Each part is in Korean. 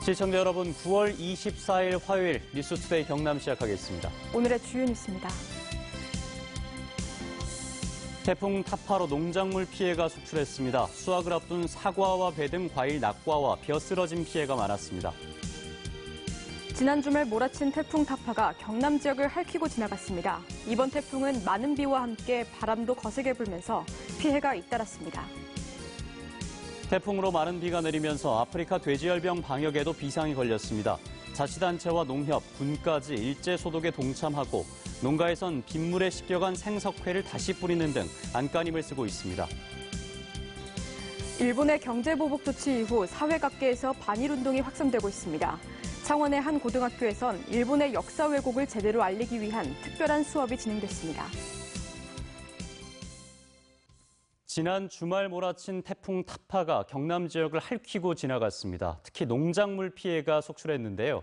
시청자 여러분, 9월 24일 화요일 뉴스투데이 경남 시작하겠습니다. 오늘의 주요 뉴스입니다. 태풍 타파로 농작물 피해가 속출했습니다. 수확을 앞둔 사과와 배 등 과일 낙과와 벼 쓰러진 피해가 많았습니다. 지난 주말 몰아친 태풍 타파가 경남 지역을 핥히고 지나갔습니다. 이번 태풍은 많은 비와 함께 바람도 거세게 불면서 피해가 잇따랐습니다. 태풍으로 많은 비가 내리면서 아프리카 돼지열병 방역에도 비상이 걸렸습니다. 자치단체와 농협, 군까지 일제 소독에 동참하고 농가에선 빗물에 씻겨간 생석회를 다시 뿌리는 등 안간힘을 쓰고 있습니다. 일본의 경제보복 조치 이후 사회 각계에서 반일운동이 확산되고 있습니다. 창원의 한 고등학교에선 일본의 역사 왜곡을 제대로 알리기 위한 특별한 수업이 진행됐습니다. 지난 주말 몰아친 태풍 타파가 경남 지역을 핥히고 지나갔습니다. 특히 농작물 피해가 속출했는데요.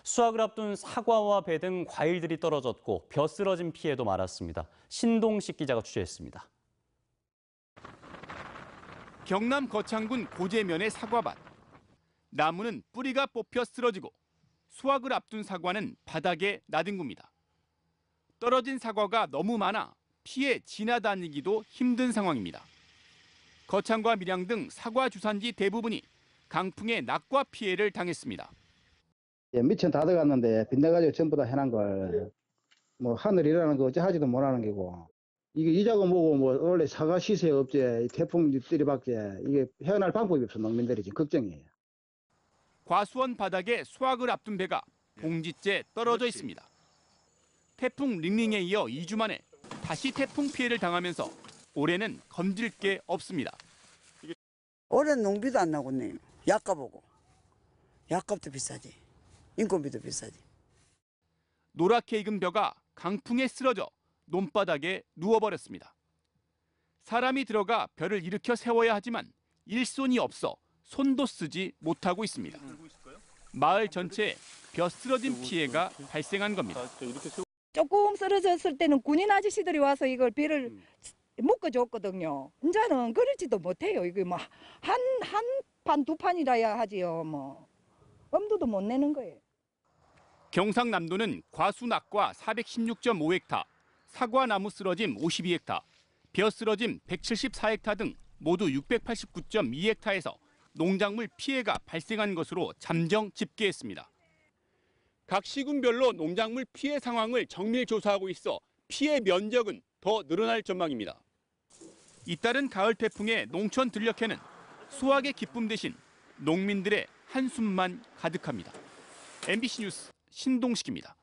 수확을 앞둔 사과와 배 등 과일들이 떨어졌고 벼 쓰러진 피해도 많았습니다. 신동식 기자가 취재했습니다. 경남 거창군 고제면의 사과밭. 나무는 뿌리가 뽑혀 쓰러지고 수확을 앞둔 사과는 바닥에 나뒹굽니다. 떨어진 사과가 너무 많아 피해 지나다니기도 힘든 상황입니다. 거창과 밀양 등 사과 주산지 대부분이 강풍의 낙과 피해를 당했습니다. 미천 다 들어갔는데 빗나가지고 전부 다 해난 걸 뭐 하늘이라는 거 어찌 하지도 못하는 게고 이게 이자고 뭐고 뭐 원래 사과 시세 업체 태풍 들이밖에 이게 헤어날 방법이 없어. 농민들이 지금 걱정이에요. 과수원 바닥에 수확을 앞둔 배가 봉지째 떨어져 있습니다. 태풍 링링에 이어 2주 만에 다시 태풍 피해를 당하면서 올해는 건질 게 없습니다. 올해는 농비도 안 나고네요. 약값 오고. 약값도 비싸지. 인건비도 비싸지. 노랗게 익은 벼가 강풍에 쓰러져 논바닥에 누워버렸습니다. 사람이 들어가 벼를 일으켜 세워야 하지만 일손이 없어 손도 쓰지 못하고 있습니다. 마을 전체에 벼 쓰러진 피해가 발생한 겁니다. 조금 쓰러졌을 때는 군인 아저씨들이 와서 이걸 비를 묶어줬거든요. 이제는 그러지도 못해요. 이게 뭐 한 판 두 판이라야 하지요. 뭐 엄두도 못 내는 거예요. 경상남도는 과수낙과 416.5헥타, 사과나무 쓰러짐 52헥타, 벼 쓰러짐 174헥타 등 모두 689.2헥타에서 농작물 피해가 발생한 것으로 잠정 집계했습니다. 각 시군별로 농작물 피해 상황을 정밀 조사하고 있어 피해 면적은 더 늘어날 전망입니다. 잇따른 가을 태풍에 농촌 들녘에는 수확의 기쁨 대신 농민들의 한숨만 가득합니다. MBC 뉴스 신동식입니다.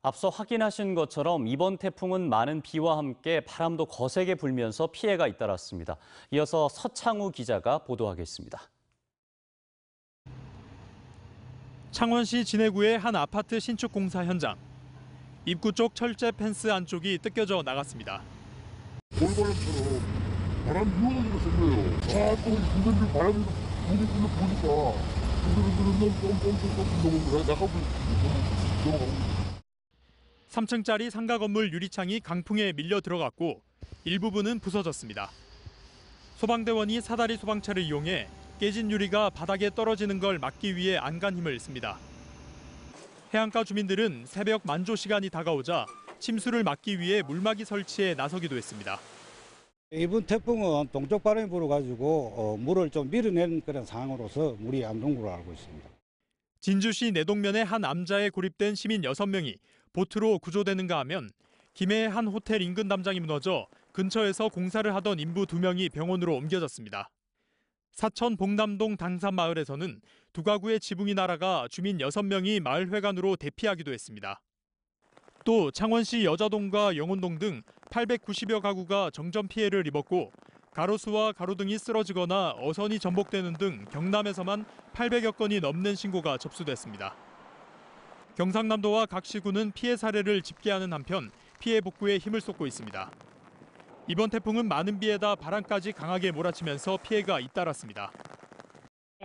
앞서 확인하신 것처럼 이번 태풍은 많은 비와 함께 바람도 거세게 불면서 피해가 잇따랐습니다. 이어서 서창우 기자가 보도하겠습니다. 창원시 진해구의 한 아파트 신축 공사 현장. 입구 쪽 철제 펜스 안쪽이 뜯겨져 나갔습니다. 골발처럼 바람이 유혹이 생겨요. 자꾸 군대들 바람이 불이 보니까 군대들은 나가고 3층짜리 상가 건물 유리창이 강풍에 밀려 들어갔고 일부분은 부서졌습니다. 소방대원이 사다리 소방차를 이용해 깨진 유리가 바닥에 떨어지는 걸 막기 위해 안간힘을 씁니다. 해안가 주민들은 새벽 만조 시간이 다가오자 침수를 막기 위해 물막이 설치에 나서기도 했습니다. 이번 태풍은 동쪽 바람이 불어가지고 물을 좀 밀어내는 그런 상황으로서 물이 안동 걸로 알고 있습니다. 진주시 내동면의 한 암자에 고립된 시민 6명이 보트로 구조되는가 하면 김해의 한 호텔 인근 담장이 무너져 근처에서 공사를 하던 인부 2명이 병원으로 옮겨졌습니다. 사천 봉남동 당산마을에서는 두 가구의 지붕이 날아가 주민 6명이 마을회관으로 대피하기도 했습니다. 또 창원시 여자동과 영혼동 등 890여 가구가 정전 피해를 입었고 가로수와 가로등이 쓰러지거나 어선이 전복되는 등 경남에서만 800여 건이 넘는 신고가 접수됐습니다. 경상남도와 각 시군은 피해 사례를 집계하는 한편 피해 복구에 힘을 쏟고 있습니다. 이번 태풍은 많은 비에다 바람까지 강하게 몰아치면서 피해가 잇따랐습니다.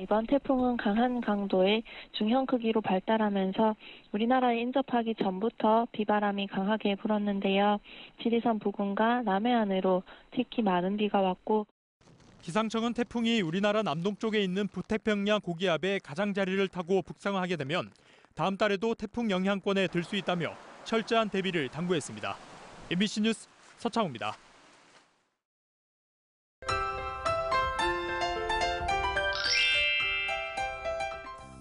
이번 태풍은 강한 강도의 중형 크기로 발달하면서 우리나라에 인접하기 전부터 비바람이 강하게 불었는데요. 지리산 부근과 남해안으로 특히 많은 비가 왔고 기상청은 태풍이 우리나라 남동쪽에 있는 북태평양 고기압의 가장자리를 타고 북상하게 되면 다음 달에도 태풍 영향권에 들 수 있다며 철저한 대비를 당부했습니다. MBC 뉴스 서창우입니다.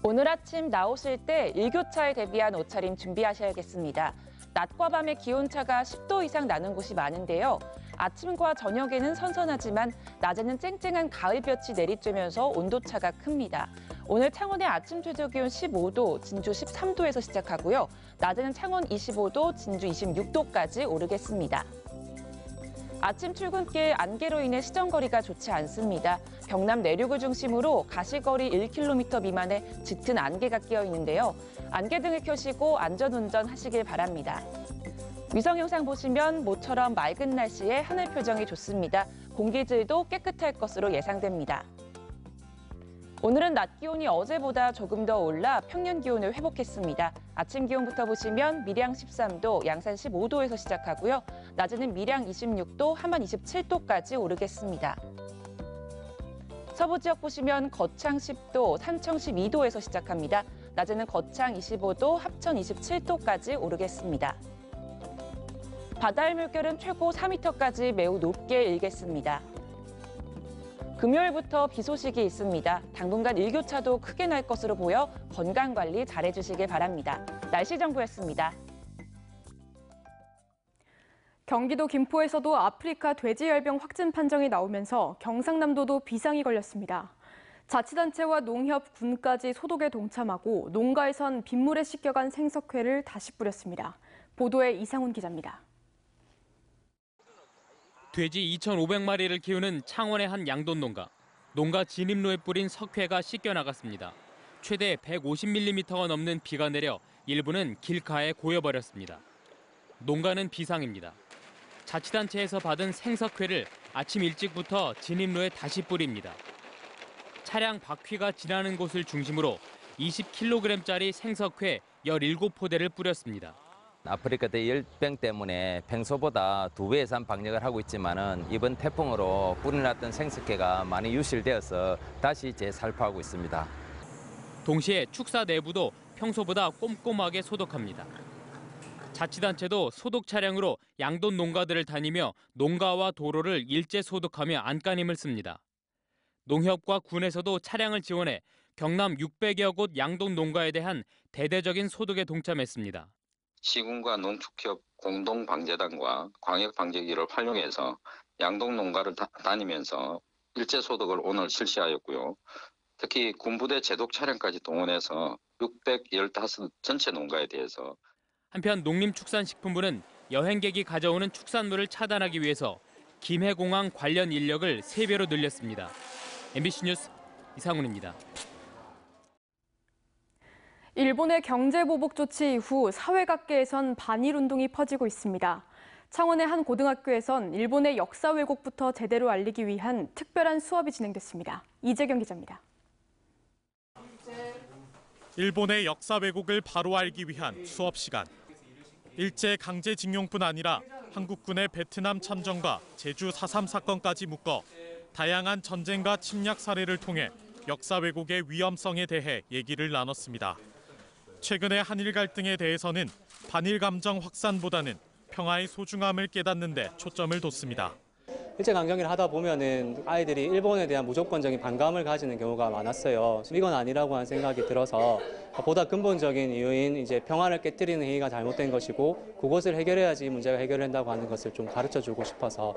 오늘 아침 나오실 때 일교차에 대비한 옷차림 준비하셔야겠습니다. 낮과 밤의 기온차가 10도 이상 나는 곳이 많은데요. 아침과 저녁에는 선선하지만 낮에는 쨍쨍한 가을볕이 내리쬐면서 온도차가 큽니다. 오늘 창원의 아침 최저기온 15도, 진주 13도에서 시작하고요. 낮에는 창원 25도, 진주 26도까지 오르겠습니다. 아침 출근길 안개로 인해 시정거리가 좋지 않습니다. 경남 내륙을 중심으로 가시거리 1km 미만의 짙은 안개가 끼어 있는데요. 안개등을 켜시고 안전운전 하시길 바랍니다. 위성 영상 보시면 모처럼 맑은 날씨에 하늘 표정이 좋습니다. 공기질도 깨끗할 것으로 예상됩니다. 오늘은 낮 기온이 어제보다 조금 더 올라 평년 기온을 회복했습니다. 아침 기온부터 보시면 밀양 13도, 양산 15도에서 시작하고요. 낮에는 밀양 26도, 함안 27도까지 오르겠습니다. 서부 지역 보시면 거창 10도, 산청 12도에서 시작합니다. 낮에는 거창 25도, 합천 27도까지 오르겠습니다. 바다의 물결은 최고 4m까지 매우 높게 일겠습니다. 금요일부터 비 소식이 있습니다. 당분간 일교차도 크게 날 것으로 보여 건강관리 잘해주시길 바랍니다. 날씨 정보였습니다. 경기도 김포에서도 아프리카 돼지열병 확진 판정이 나오면서 경상남도도 비상이 걸렸습니다. 자치단체와 농협, 군까지 소독에 동참하고 농가에선 빗물에 씻겨간 생석회를 다시 뿌렸습니다. 보도에 이상훈 기자입니다. 돼지 2,500마리를 키우는 창원의 한 양돈 농가. 농가 진입로에 뿌린 석회가 씻겨나갔습니다. 최대 150mm가 넘는 비가 내려 일부는 길가에 고여버렸습니다. 농가는 비상입니다. 자치단체에서 받은 생석회를 아침 일찍부터 진입로에 다시 뿌립니다. 차량 바퀴가 지나는 곳을 중심으로 20kg짜리 생석회 17포대를 뿌렸습니다. 아프리카 돼지열병 때문에 평소보다 2배 이상 방역을 하고 있지만은 이번 태풍으로 뿌려놨던 생석회가 많이 유실되어서 다시 재살포하고 있습니다. 동시에 축사 내부도 평소보다 꼼꼼하게 소독합니다. 자치단체도 소독 차량으로 양돈 농가들을 다니며 농가와 도로를 일제 소독하며 안간힘을 씁니다. 농협과 군에서도 차량을 지원해 경남 600여 곳 양돈 농가에 대한 대대적인 소독에 동참했습니다. 시군과 농축협 공동방제단과 광역방제기를 활용해서 양동 농가를 다니면서 일제 소독을 오늘 실시하였고요. 특히 군부대 제독 차량까지 동원해서 615 전체 농가에 대해서. 한편 농림축산식품부는 여행객이 가져오는 축산물을 차단하기 위해서 김해공항 관련 인력을 3배로 늘렸습니다. MBC 뉴스 이상훈입니다. 일본의 경제보복 조치 이후 사회각계에선 반일운동이 퍼지고 있습니다. 창원의 한 고등학교에선 일본의 역사 왜곡부터 제대로 알리기 위한 특별한 수업이 진행됐습니다. 이재경 기자입니다. 일본의 역사 왜곡을 바로 알기 위한 수업 시간. 일제 강제징용뿐 아니라 한국군의 베트남 참전과 제주 4.3 사건까지 묶어 다양한 전쟁과 침략 사례를 통해 역사 왜곡의 위험성에 대해 얘기를 나눴습니다. 최근의 한일 갈등에 대해서는 반일 감정 확산보다는 평화의 소중함을 깨닫는 데 초점을 뒀습니다. 일제강점기를 하다 보면은 아이들이 일본에 대한 무조건적인 반감을 가지는 경우가 많았어요. 이건 아니라고 하는 생각이 들어서 보다 근본적인 이유인 이제 평화를 깨뜨리는 행위가 잘못된 것이고 그것을 해결해야지 문제가 해결된다고 하는 것을 좀 가르쳐주고 싶어서.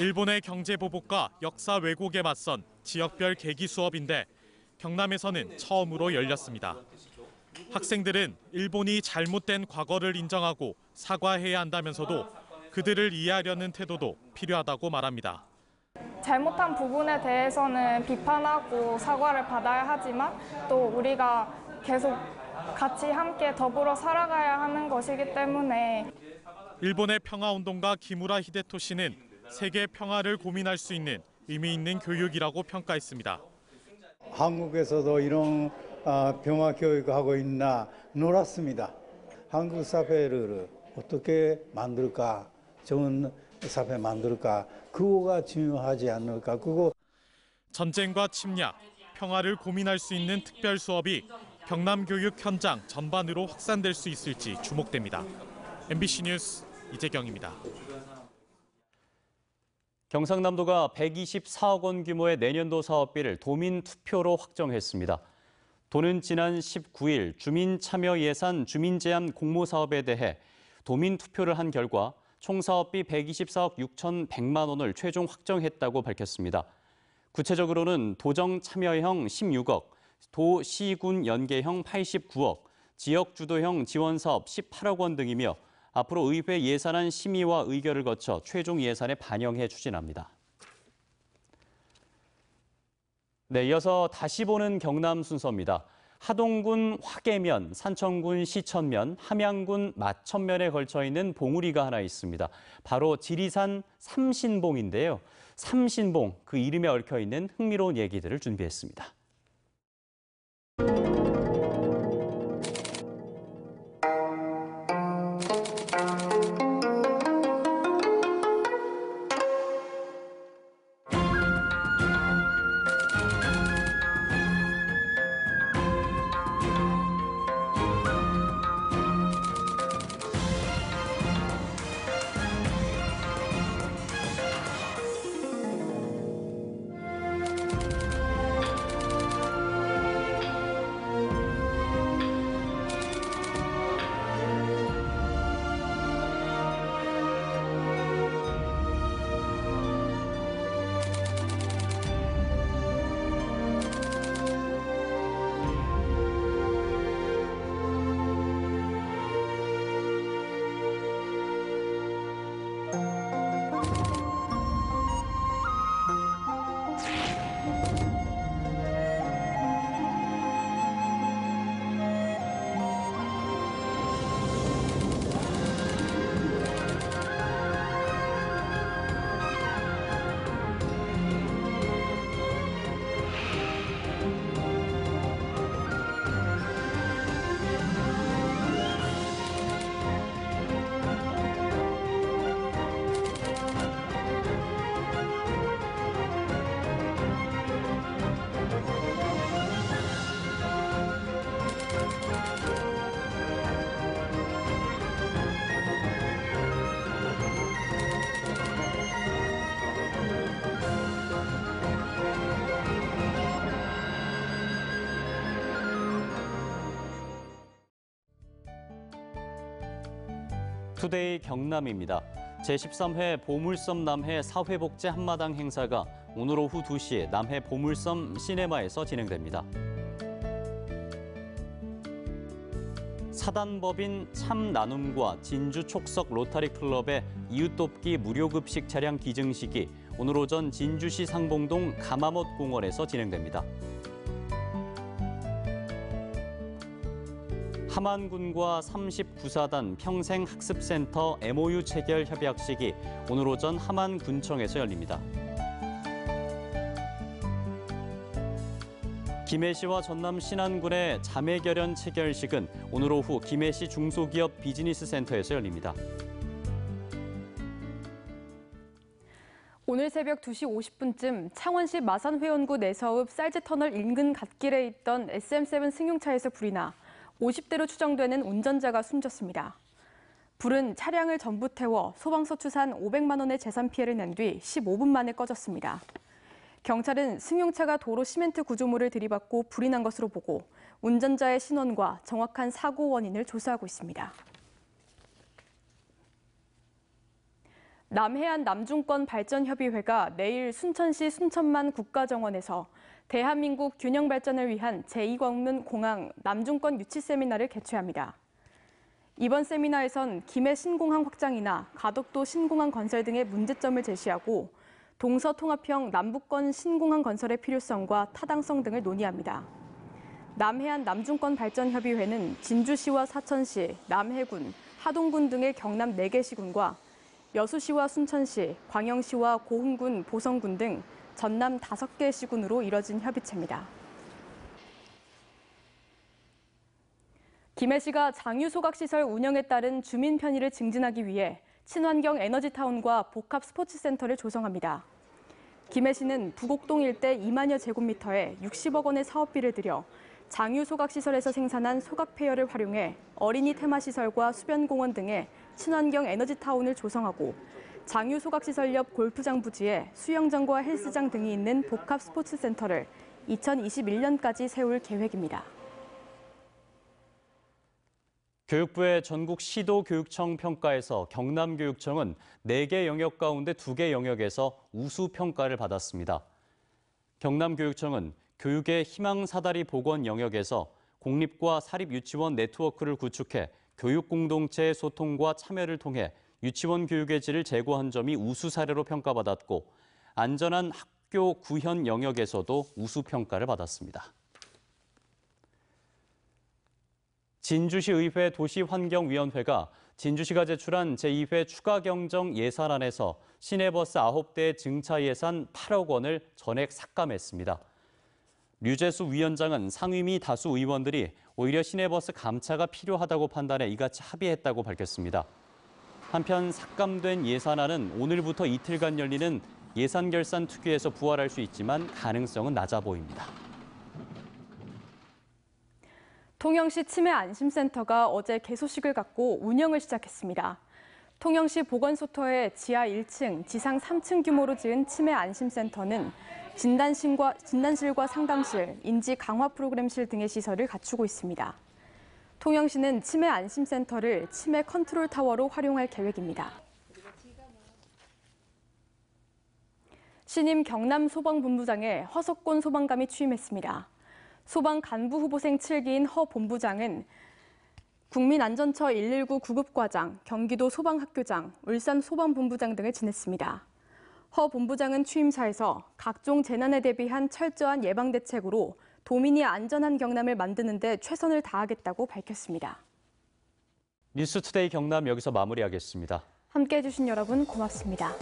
일본의 경제 보복과 역사 왜곡에 맞선 지역별 계기 수업인데 경남에서는 처음으로 열렸습니다. 학생들은 일본이 잘못된 과거를 인정하고 사과해야 한다면서도 그들을 이해하려는 태도도 필요하다고 말합니다. 잘못한 부분에 대해서는 비판하고 사과를 받아야 하지만 또 우리가 계속 같이 함께 더불어 살아가야 하는 것이기 때문에. 일본의 평화운동가 기무라 히데토시는 세계 평화를 고민할 수 있는 의미 있는 교육이라고 평가했습니다. 한국에서도 이런 평화 교육을 하고 있나 놀랐습니다. 한국 사회를 어떻게 만들까, 좋은 사회 만들까, 그거가 중요하지 않을까. 그거 전쟁과 침략, 평화를 고민할 수 있는 특별 수업이 경남 교육 현장 전반으로 확산될 수 있을지 주목됩니다. MBC 뉴스 이재경입니다. 경상남도가 124억 원 규모의 내년도 사업비를 도민 투표로 확정했습니다. 도는 지난 19일 주민참여예산 주민제한 공모사업에 대해 도민 투표를 한 결과 총 사업비 124억 6,100만 원을 최종 확정했다고 밝혔습니다. 구체적으로는 도정 참여형 16억, 도, 시, 군 연계형 89억, 지역 주도형 지원사업 18억 원 등이며 앞으로 의회 예산안 심의와 의결을 거쳐 최종 예산에 반영해 추진합니다. 네, 이어서 다시 보는 경남 순서입니다. 하동군 화계면, 산청군 시천면, 함양군 마천면에 걸쳐 있는 봉우리가 하나 있습니다. 바로 지리산 삼신봉인데요. 삼신봉, 그 이름에 얽혀 있는 흥미로운 얘기들을 준비했습니다. 투데이 경남입니다. 제13회 보물섬 남해 사회복제 한마당 행사가 오늘 오후 2시에 남해 보물섬 시네마에서 진행됩니다. 사단법인 참나눔과 진주 촉석 로타리 클럽의 이웃돕기 무료급식 차량 기증식이 오늘 오전 진주시 상봉동 가마못 공원에서 진행됩니다. 함안군과 39사단 평생학습센터 MOU 체결 협약식이 오늘 오전 함안군청에서 열립니다. 김해시와 전남 신안군의 자매결연 체결식은 오늘 오후 김해시 중소기업 비즈니스센터에서 열립니다. 오늘 새벽 2시 50분쯤 창원시 마산회원구 내서읍 쌀지터널 인근 갓길에 있던 SM7 승용차에서 불이 나 50대로 추정되는 운전자가 숨졌습니다. 불은 차량을 전부 태워 소방서 추산 500만 원의 재산 피해를 낸 뒤 15분 만에 꺼졌습니다. 경찰은 승용차가 도로 시멘트 구조물을 들이받고 불이 난 것으로 보고 운전자의 신원과 정확한 사고 원인을 조사하고 있습니다. 남해안 남중권 발전협의회가 내일 순천시 순천만 국가정원에서 대한민국 균형 발전을 위한 제2광문 공항 남중권 유치 세미나를 개최합니다. 이번 세미나에선 김해 신공항 확장이나 가덕도 신공항 건설 등의 문제점을 제시하고 동서통합형 남북권 신공항 건설의 필요성과 타당성 등을 논의합니다. 남해안 남중권 발전협의회는 진주시와 사천시, 남해군, 하동군 등의 경남 4개 시군과 여수시와 순천시, 광영시와 고흥군, 보성군 등 전남 5개 시군으로 이뤄진 협의체입니다. 김해시가 장유소각시설 운영에 따른 주민 편의를 증진하기 위해 친환경 에너지타운과 복합 스포츠센터를 조성합니다. 김해시는 부곡동 일대 2만여 제곱미터에 60억 원의 사업비를 들여 장유 소각시설에서 생산한 소각 폐열을 활용해 어린이 테마시설과 수변공원 등의 친환경 에너지타운을 조성하고 장유 소각시설 옆 골프장 부지에 수영장과 헬스장 등이 있는 복합 스포츠센터를 2021년까지 세울 계획입니다. 교육부의 전국 시도교육청 평가에서 경남교육청은 4개 영역 가운데 2개 영역에서 우수 평가를 받았습니다. 경남교육청은 교육의 희망사다리 복원 영역에서 공립과 사립유치원 네트워크를 구축해 교육 공동체의 소통과 참여를 통해 유치원 교육의 질을 제고한 점이 우수 사례로 평가받았고 안전한 학교 구현 영역에서도 우수 평가를 받았습니다. 진주시 의회 도시환경위원회가 진주시가 제출한 제2회 추가경정 예산안에서 시내버스 9대 증차 예산 8억 원을 전액 삭감했습니다. 류재수 위원장은 상위 미 다수 의원들이 오히려 시내버스 감차가 필요하다고 판단해 이같이 합의했다고 밝혔습니다. 한편 삭감된 예산안은 오늘부터 이틀간 열리는 예산결산특위에서 부활할 수 있지만 가능성은 낮아 보입니다. 통영시 치매안심센터가 어제 개소식을 갖고 운영을 시작했습니다. 통영시 보건소터의 지하 1층, 지상 3층 규모로 지은 치매안심센터는 진단실과 상담실, 인지 강화 프로그램실 등의 시설을 갖추고 있습니다. 통영시는 치매안심센터를 치매 컨트롤 타워로 활용할 계획입니다. 신임 경남소방본부장에 허석곤 소방감이 취임했습니다. 소방 간부 후보생 7기인 허 본부장은 국민안전처 119 구급과장, 경기도 소방학교장, 울산 소방본부장 등을 지냈습니다. 허 본부장은 취임사에서 각종 재난에 대비한 철저한 예방대책으로 도민이 안전한 경남을 만드는 데 최선을 다하겠다고 밝혔습니다. 뉴스투데이 경남 여기서 마무리하겠습니다. 함께해 주신 여러분 고맙습니다.